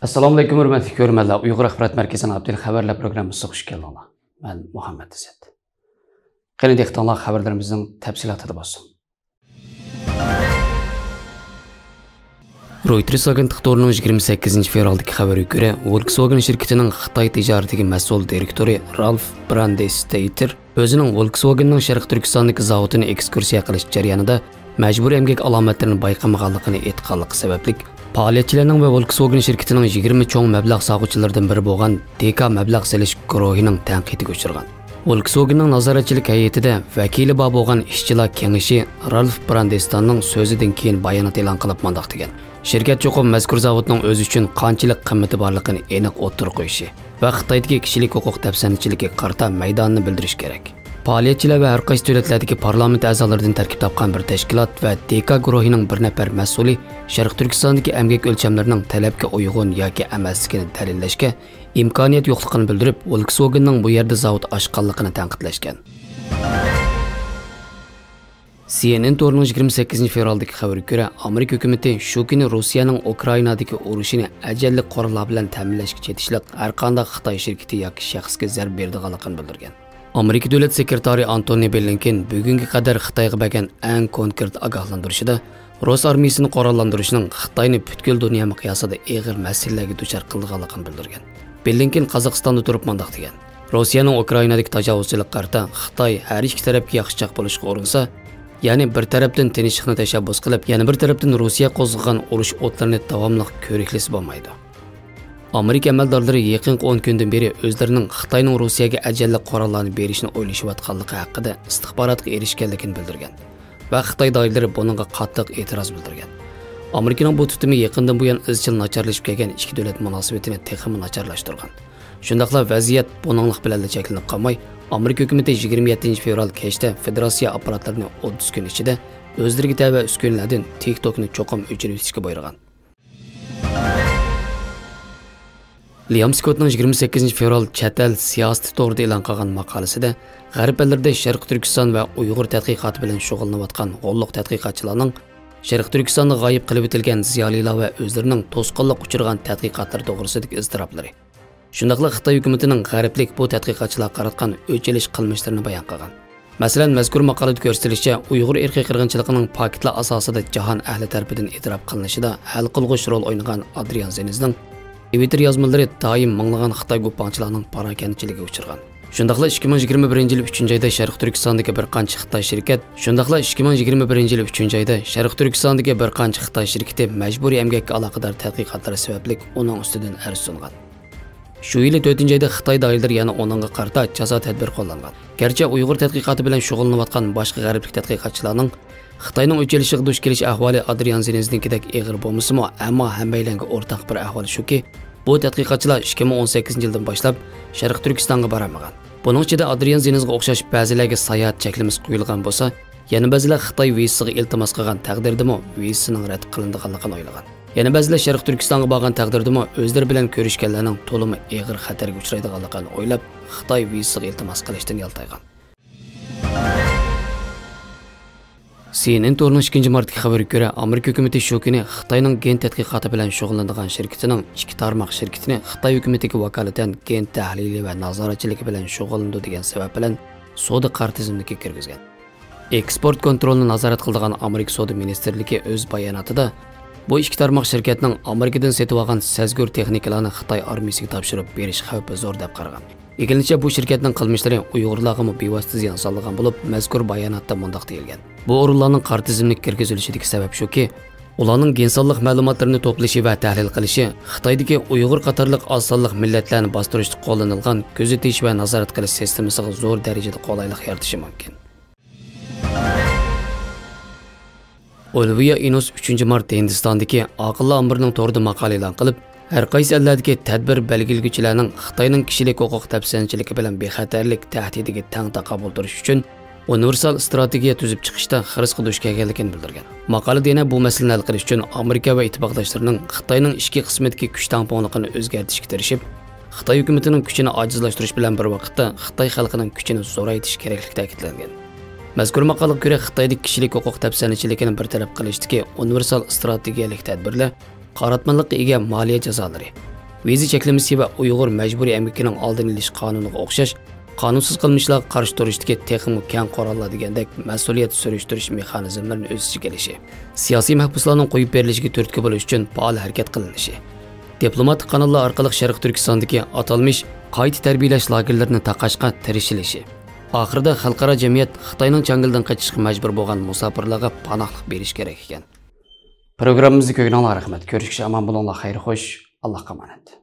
Assalomu alaykum hurmatli ko'ruvchilar. Uyg'ur axborot markazining Abdul xabarlar programmasiga xush keldinglar. Men Muhammad Izzat. Qani dehqonlar xabarlarimizning tafsilotida bo'lsin. Reuters agentligining 28-fevraldagi xabariga ko'ra, Volkswagen shirkatining Xitoy tijoratidagi mas'ul direktori Ralf Brandestater o'zining Volkswagenning Sharq Turkistondagi zavodini ekskursiya qilish jarayonida majburiy emgak alomatlarini bayqamaganligini aytganligi sababli faoliyatchilarning va Volkswagen shirkatining 20 cho'ng mablag' sog'uvchilaridan biri bo'lgan DK mablag' selish guruhining tanqidiga uchragan. Volkswagenning nazoratchilik hay'atida vakili bo'lgan ishchilar kengashi Ralf Brandestadning so'zidan keyin bayonot e'lon qilib mundaq degan: Şirket çoxum mazkur zavodning o'zi uchun qanchalik qimmati borligini aniq o'tirib qo'yishi va Xitoydagi kishilik huquq tafsirchiligiga qarta maydonni bildirish kerak. Faoliyatchilar va har qaysi davlatlardagi parlament a'zolaridan tarkib topgan bir tashkilot va DK guruhining bir nafar mas'uli Sharq Turkistondagi emgak o'lchamlarining talabga uyg'un yoki emasligini dalillashga imkoniyat yo'qligini bildirib, Volkswagenning bu yerda zavod ochganligini tanqidlashgan. CNN to'rining 28-fevraldagi xabariga ko'ra, Amerika hukumati shu kuni Rossiyaning Ukrainadagi urushini ajalli qurollar bilan ta'minlashga chetishliq har qanday Xitoy shirkati yoki shaxsga zarb berdiganligini bildirgan. Amerika davlat sekretari Antony Blinken bugunga qadar Xitoyga bergan eng konkret ogohlantirishida Rus armiyasini qurollantirishning Xitoyni butkul dunyo miqyosida og'ir masalalarga duchor qilganligini bildirgan. Blinken Qozog'istonda turib mundaq degan: Rossiyaning Ukrainadagi tajovuzchilik qarta Xitoy har ikki tarafga yaxshichaq bo'lishga urinsa, ya'ni bir tarafdan tinchlikni tashabbus qilib, yana bir tarafdan Rossiya qo'zg'agan urush o'tlarini davomli ko'riklisi bo'lmaydi. Amerika amaldorlari yaqinqi 10 kundan beri o'zlarining Xitoyning Rossiyaga ajalli qurollarni berishni o'ylashayotganligi haqida istixborotga erishganligini bildirgan va Xitoy doiralari buningga qattiq e'tiroz bildirgan. Amerikaning bu tutumi yaqindan buyon izchil nacharlashib kelgan ikki davlat munosabatini texmi nacharlashtirgan. Shundaqla vaziyat buninglik bilan cheklanib qolmay, Amerika hukumati 27-fevral kechda federatsiya apparatlarini 30 kun ichida o'zlariga tava uskunlardan TikTokni cho'qim o'chirib etishga buyurgan. Liam Scottning 28-fevral chatal siyosati to'g'rida e'lon qilgan maqolasida G'arb ellarida Sharq Turkiston va Uyg'ur tadqiqoti bilan shug'ullanayotgan g'olliq tadqiqotchilarning Sharq Turkistonda g'oyib qilib o'tilgan ziyolilar va o'zlarining to'sqinlik uchirgan tadqiqotlar to'g'risidagi iztiroblari. Shundaqla Xitoy hukumatining g'arblik bu tadqiqotchilarga qaratgan o'chilish qilmishlarini bayon qilgan. Masalan, mazkur maqolada ko'rsatilishicha, Uyg'ur irqiy qirg'inchiligining paketlar asosida jahon ahli tomonidan e'tirof qilinishida hal qilg'uch rol o'ynagan Adrian Zenizning Twitter yozmalari doim minglagan Xitoy gupanchilarining parakandchiligiga uchragan. Shundaqla 2021-yil 3-oyda Sharq Turkistondagi bir qancha Xitoy shirkati majburiy emgakka aloqador tadqiqotlar sababli uning ustidan arz sungan. Shu yili 4-oyda Xitoy doiralari yana onunga qarta jazo tadbir qo'llangan. Garchi Uyg'ur tadqiqoti bilan shug'ullanayotgan boshqa g'arblik tadqiqotchilarning Xitoyning o'chilishiga duch kelish ahvoli Adrian Zeniznikidek og'ir bo'lmasa-mu, ammo hammalarga o'rtaq bir ahvol shuki, bu tadqiqotchilar 2018-yildan boshlab Sharq Turkistonga boramagan. Buning ichida Adrian Zenizga o'xshash ba'zilarga sayohat cheklamasi qo'yilgan bo'lsa, yana ba'zilar Xitoy vizasiga iltimos qilgan taqdirdami vizasining rad qilinganligini o'ylagan. Yana ba'zilar Sharq Turkistonga borgan taqdirdami o'zlari bilan ko'rishganlarning to'limi og'ir xatarga uchraydiganligini o'ylab, Xitoy vizasiga iltimos qilishdan yaltaygan. CNN to'rining 2-martdagi xabariga ko'ra, Amerika hukumati shu kuni Xitoyning gen tadqiqoti bilan shug'ullanadigan shirkatining ikki tarmoq shirkatini Xitoy hukumatiga vakolatan gen tahlili va nazoratchiligi bilan shug'ullanadi degan sabab bilan savdo qartizimligiga kirgizgan. Eksport kontrolini nazorat qiladigan Amerika savdo ministrligi o'z bayonotida bu ikki tarmoq shirkatning Amerikadan sotib olgan sazgur texnikalarni Xitoy armiyasiga topshirib berish xavfi zo'r deb qaragan. Ekilincha bu shirkatning qilmishlari Uyg'urlarga bevosita ziyon solgan bo'lib, mazkur bayonotda mundaq deyilgan: Bu o'rinlarning qartizimlik kirgizilishidagi sabab shuki, ularning gen sonliq ma'lumotlarini to'plashi va tahlil qilishi Xitoydagi Uyg'ur qatorliq oz sonliq millatlarni bostirishda qo'llanilgan kuzatish va nazorat qilish sistemasiga zo'r darajada qulaylik yaratishi mumkin. Olivia Inus 3-mart Hindistondagi aqlli ombirning to'g'rida maqola e'lon qilib, har qaysi ellardagi tadbir belgilguvchilarning Xitoyning kishilik huquq tafsirchiligi bilan bexatarlik tahdidiga teng taqobil turish uchun universal strategiya tuzib chiqishda xirisga duch kelganligini bildirgan. Maqolada yana bu masalani hal qilish uchun Amerika va ittifoqdoshlarining Xitoyning ichki qismidagi kuch tangponligini o'zgartirishga tirishib, Xitoy hukumatining kuchini ojizlashtirish bilan bir vaqtda Xitoy xalqining kuchini zo'raytirish kerakligi ta'kidlangan. Mazkur maqolaga ko'ra, Xitoydagi kishilik huquq tafsirchiligini bir taraf qilishdagi universal strategiyalik tadbirlar qaratmalikqa ega moliya jazolari viza cheklamasi va Uyg'ur majburiy emgikining oldini olish qonuniga o'xshash qonunsiz qilmishlarga qarshi turishdagi texnik keng qurollar degandek mas'uliyat surishtirish mexanizmlarini o'z ichiga olishi, siyosiy mahbuslarning qo'yib berilishiga turtki bo'lish uchun faol harakat qilinishi, diplomatik kanallar orqali Sharq Turkistondagi atalmish qayta tarbiyalash lagerlarini taqashga tirishilishi, oxirida xalqaro jamiyat Xitoyning changildan qochishga majbur bo'lgan musofirlarga panohlik berish kerak ekan. Programmamizni ko'rganlar rahmat. Ko'rishga omon bo'linglar, xayr xo'sh. Allohga omonat.